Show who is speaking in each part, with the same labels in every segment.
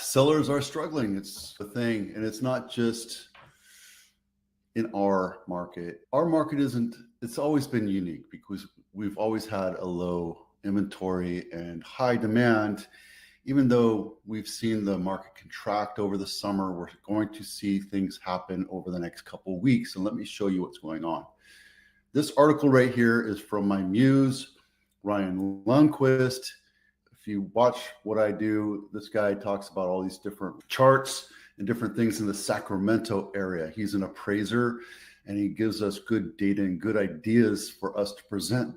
Speaker 1: Sellers are struggling. It's a thing, and it's not just in our market. Our market it's always been unique because we've always had a low inventory and high demand. Even though we've seen the market contract over the summer, we're going to see things happen over the next couple of weeks. And let me show you what's going on. This article right here is from my muse, Ryan Lundquist. If you watch what I do, this guy talks about all these different charts and different things in the Sacramento area. He's an appraiser, and he gives us good data and good ideas for us to present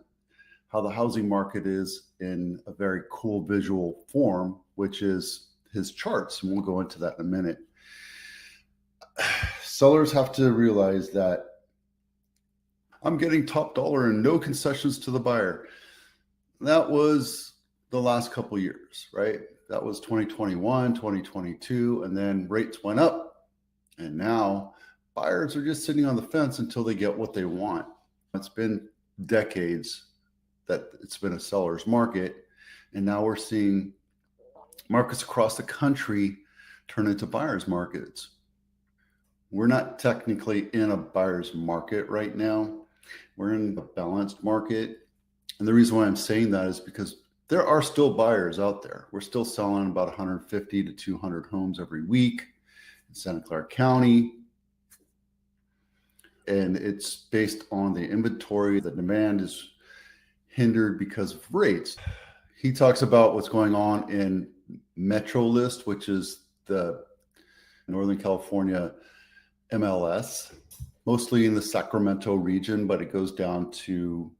Speaker 1: how the housing market is in a very cool visual form, which is his charts. And we'll go into that in a minute. Sellers have to realize that I'm getting top dollar and no concessions to the buyer. That was the last couple years, right? That was 2021, 2022, and then rates went up. And now buyers are just sitting on the fence until they get what they want. It's been decades that it's been a seller's market. And now we're seeing markets across the country turn into buyer's markets. We're not technically in a buyer's market right now. We're in a balanced market. And the reason why I'm saying that is because there are still buyers out there. We're still selling about 150 to 200 homes every week in Santa Clara County. And it's based on the inventory. The demand is hindered because of rates. He talks about what's going on in Metro List, which is the Northern California MLS, mostly in the Sacramento region, but it goes down to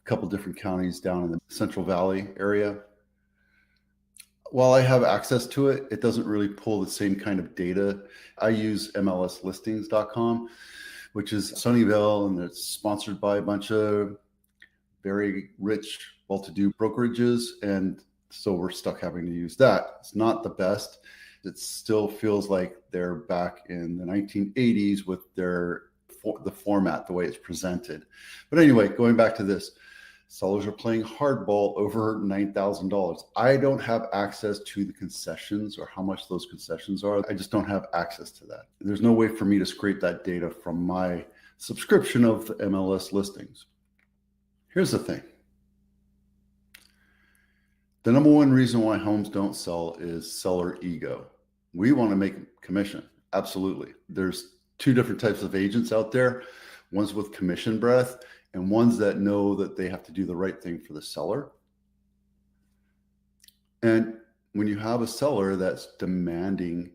Speaker 1: a couple different counties down in the Central Valley area. While I have access to it, it doesn't really pull the same kind of data. I use MLSlistings.com, which is Sunnyvale, and it's sponsored by a bunch of very rich, well-to-do brokerages. And so we're stuck having to use that. It's not the best. It still feels like they're back in the 1980s with the format, the way it's presented. But anyway, going back to this, sellers are playing hardball over $9,000. I don't have access to the concessions or how much those concessions are. I just don't have access to that. There's no way for me to scrape that data from my subscription of the MLS listings. Here's the thing. The number one reason why homes don't sell is seller ego. We want to make commission. Absolutely. There's two different types of agents out there. One's with commission breath and ones that know that they have to do the right thing for the seller. And when you have a seller that's demanding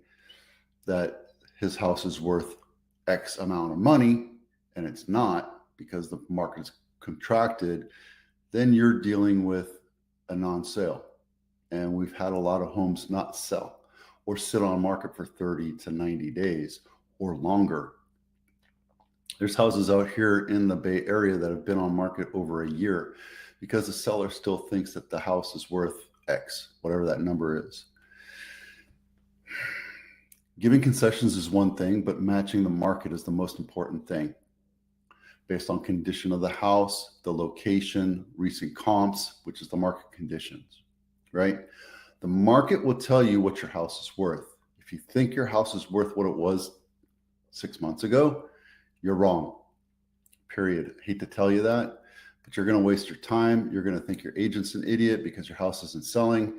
Speaker 1: that his house is worth X amount of money and it's not because the market is contracted, then you're dealing with a non-sale. And we've had a lot of homes not sell or sit on market for 30 to 90 days or longer. There's houses out here in the Bay Area that have been on market over a year because the seller still thinks that the house is worth X, whatever that number is. Giving concessions is one thing, but matching the market is the most important thing. Based on condition of the house, the location, recent comps, which is the market conditions, right? The market will tell you what your house is worth. If you think your house is worth what it was 6 months ago, you're wrong, period. I hate to tell you that, but you're going to waste your time. You're going to think your agent's an idiot because your house isn't selling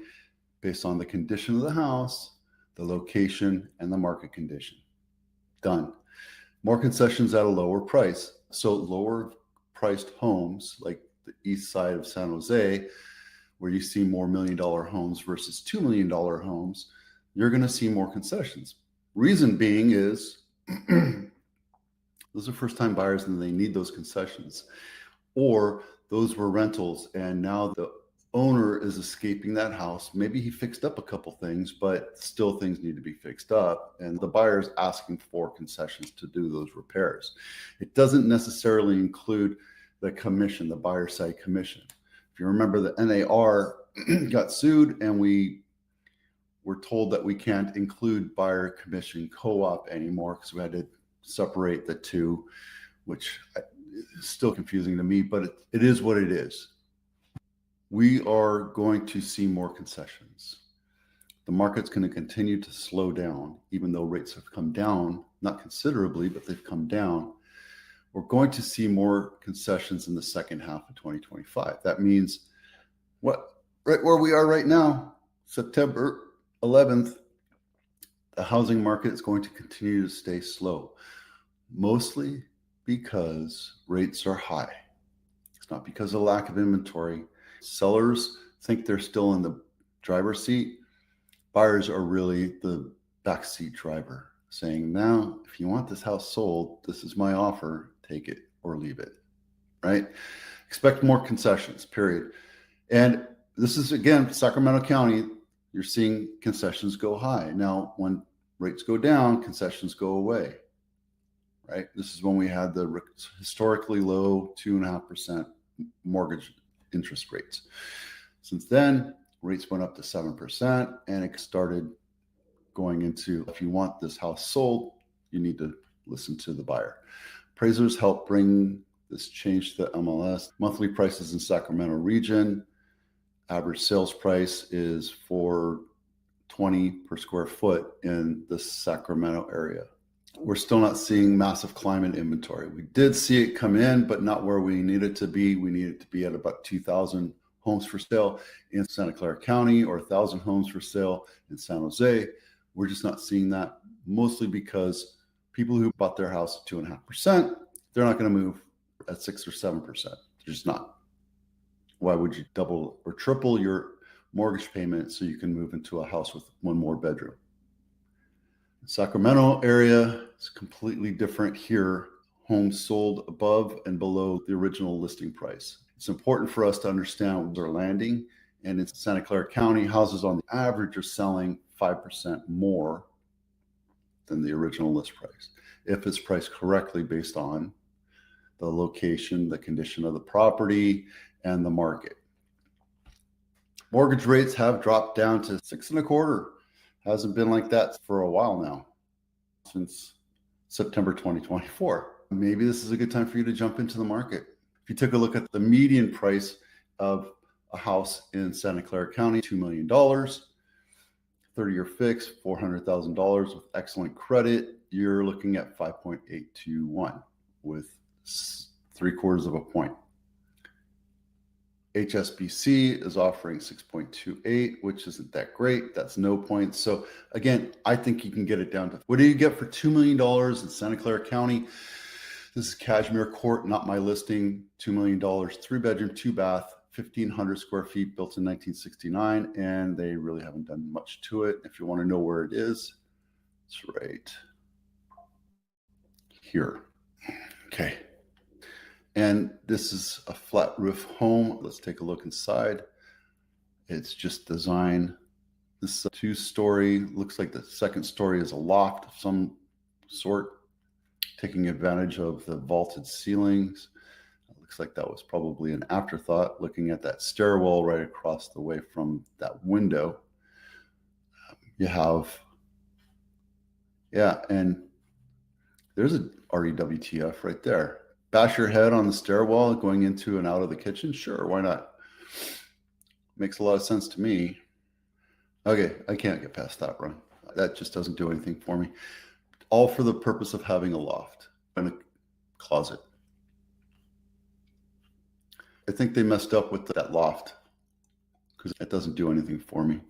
Speaker 1: based on the condition of the house, the location, and the market condition. Done. More concessions at a lower price. So lower priced homes like the east side of San Jose, where you see more $1 million homes versus $2 million homes, you're going to see more concessions. Reason being is those are first-time buyers and they need those concessions. Or those were rentals and now the owner is escaping that house. Maybe he fixed up a couple things, but still things need to be fixed up. And the buyer is asking for concessions to do those repairs. It doesn't necessarily include the commission, the buyer side commission. If you remember, the NAR got sued and we were told that we can't include buyer commission co-op anymore because we had to separate the two, which is still confusing to me, but it is what it is. We are going to see more concessions. the market's going to continue to slow down, even though rates have come down, not considerably, but they've come down. We're going to see more concessions in the second half of 2025. That means right where we are right now, September 11th, the housing market is going to continue to stay slow, mostly because rates are high. It's not because of lack of inventory. Sellers think they're still in the driver's seat. Buyers are really the backseat driver, saying, now, if you want this house sold, this is my offer, take it or leave it, right? Expect more concessions, period. And this is, again, Sacramento County, you're seeing concessions go high. Now, when rates go down, concessions go away, right? This is when we had the historically low 2.5% mortgage interest rates. Since then, rates went up to 7%, and it started going into, if you want this house sold, you need to listen to the buyer. Appraisers help bring this change to the MLS. Monthly prices in Sacramento region, average sales price is $420 per square foot in the Sacramento area. We're still not seeing massive climb in inventory. We did see it come in, but not where we needed to be. We needed to be at about 2,000 homes for sale in Santa Clara County or 1,000 homes for sale in San Jose. We're just not seeing that, mostly because people who bought their house at 2.5%, they're not going to move at 6 or 7%. They're just not. Why would you double or triple your mortgage payment so you can move into a house with one more bedroom? The Sacramento area is completely different here. Homes sold above and below the original listing price. It's important for us to understand where they're landing. And in Santa Clara County, houses on the average are selling 5% more than the original list price, if it's priced correctly based on the location, the condition of the property, and the market. Mortgage rates have dropped down to 6.25%. Hasn't been like that for a while now, since September 2024. Maybe this is a good time for you to jump into the market. If you took a look at the median price of a house in Santa Clara County, $2 million, 30-year fix, $400,000 with excellent credit, you're looking at 5.821 with 3/4 of a point. HSBC is offering 6.28, which isn't that great. That's no points. So again, I think you can get it down to, what do you get for $2 million in Santa Clara County? This is Cashmere Court, not my listing, $2 million, 3-bedroom, 2-bath, 1,500 square feet, built in 1969, and they really haven't done much to it. If you want to know where it is, it's right here. Okay. And this is a flat roof home. Let's take a look inside. It's just design. This is a 2-story. Looks like the second story is a loft of some sort, taking advantage of the vaulted ceilings. It looks like that was probably an afterthought, looking at that stairwell right across the way from that window. You have, yeah, and there's a REWTF right there. Bash your head on the stairwell going into and out of the kitchen? Sure, why not? Makes a lot of sense to me. Okay, I can't get past that run. That just doesn't do anything for me. All for the purpose of having a loft and a closet. I think they messed up with that loft because it doesn't do anything for me.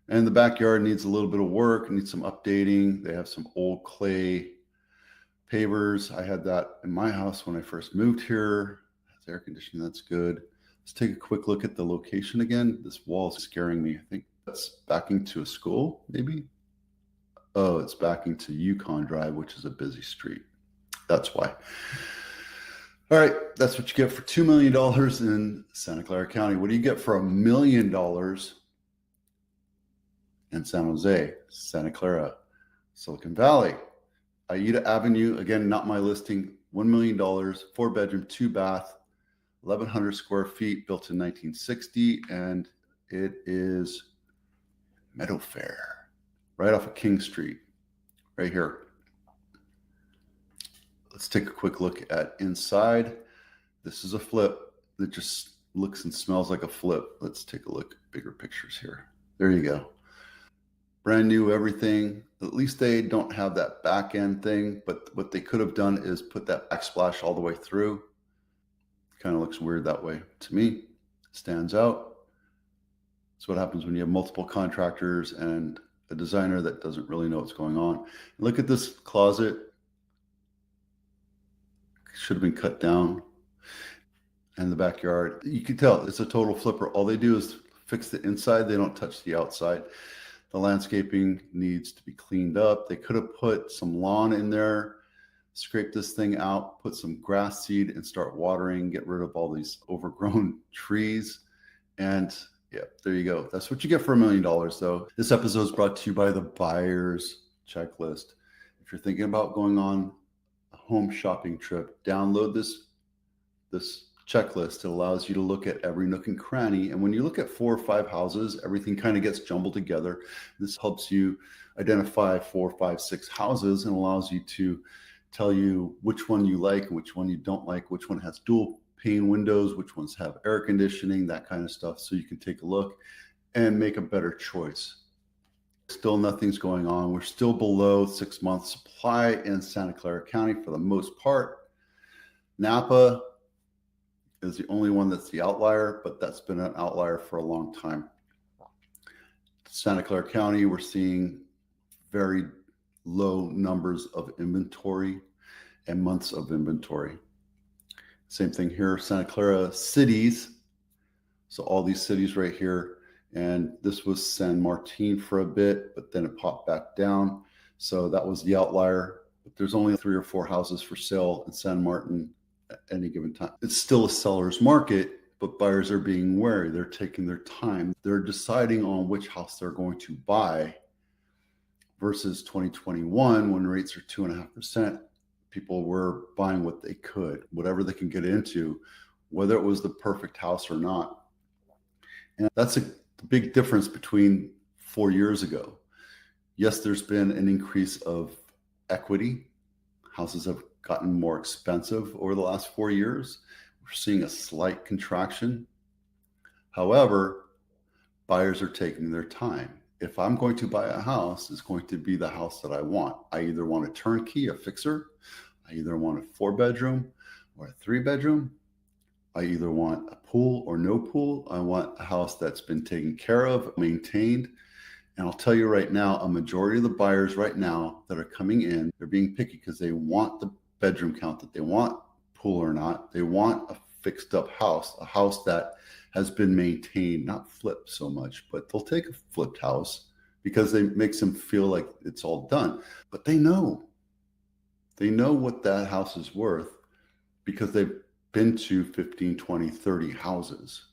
Speaker 1: And the backyard needs a little bit of work, needs some updating. They have some old clay pavers. I had that in my house when I first moved here. It's air conditioning, that's good. Let's take a quick look at the location again. This wall is scaring me. I think that's backing to a school, maybe? Oh, it's backing to Yukon Drive, which is a busy street. That's why. All right, that's what you get for $2 million in Santa Clara County. What do you get for $1 million in San Jose, Santa Clara, Silicon Valley? Aida Avenue, again, not my listing, $1 million, 4-bedroom, 2-bath, 1,100 square feet, built in 1960, and it is Meadow Fair, right off of King Street, right here. Let's take a quick look at inside. This is a flip that just looks and smells like a flip. Let's take a look at bigger pictures here. There you go. brand new everything. At least they don't have that back end thing, but what they could have done is put that backsplash all the way through. Kind of looks weird that way to me. Stands out. That's what happens when you have multiple contractors and a designer that doesn't really know what's going on. Look at this closet. Should have been cut down. And the backyard, you can tell it's a total flipper. All they do is fix the inside. They don't touch the outside. The landscaping needs to be cleaned up. They could have put some lawn in there, scrape this thing out, put some grass seed and start watering, get rid of all these overgrown trees. And yeah, there you go. That's what you get for $1 million though. This episode is brought to you by the Buyers Checklist. If you're thinking about going on a home shopping trip, download this checklist. It allows you to look at every nook and cranny. And when you look at 4 or 5 houses, everything kind of gets jumbled together. This helps you identify 4, 5, 6 houses and allows you to tell you which one you like and which one you don't like, which one has dual pane windows, which ones have air conditioning, that kind of stuff. So you can take a look and make a better choice. Still nothing's going on. We're still below 6 months supply in Santa Clara County for the most part. Napa is the only one that's the outlier, but that's been an outlier for a long time. Santa Clara County, we're seeing very low numbers of inventory and months of inventory. Same thing here, Santa Clara cities. So all these cities right here, and this was San Martin for a bit, but then it popped back down. So that was the outlier. But there's only 3 or 4 houses for sale in San Martin at any given time. It's still a seller's market, but buyers are being wary. They're taking their time. They're deciding on which house they're going to buy versus 2021 when rates are 2.5%. People were buying what they could, whatever they can get into, whether it was the perfect house or not. And that's a big difference between 4 years ago. Yes, there's been an increase of equity. Houses have gotten more expensive over the last 4 years. We're seeing a slight contraction. However, buyers are taking their time. If I'm going to buy a house, it's going to be the house that I want. I either want a turnkey, a fixer. I either want a 4-bedroom or a 3-bedroom. I either want a pool or no pool. I want a house that's been taken care of, maintained. And I'll tell you right now, a majority of the buyers right now that are coming in, they're being picky because they want the bedroom count that they want, pool or not. They want a fixed up house, a house that has been maintained, not flipped so much, but they'll take a flipped house because it makes them feel like it's all done. But they know what that house is worth because they've been to 15, 20, 30 houses.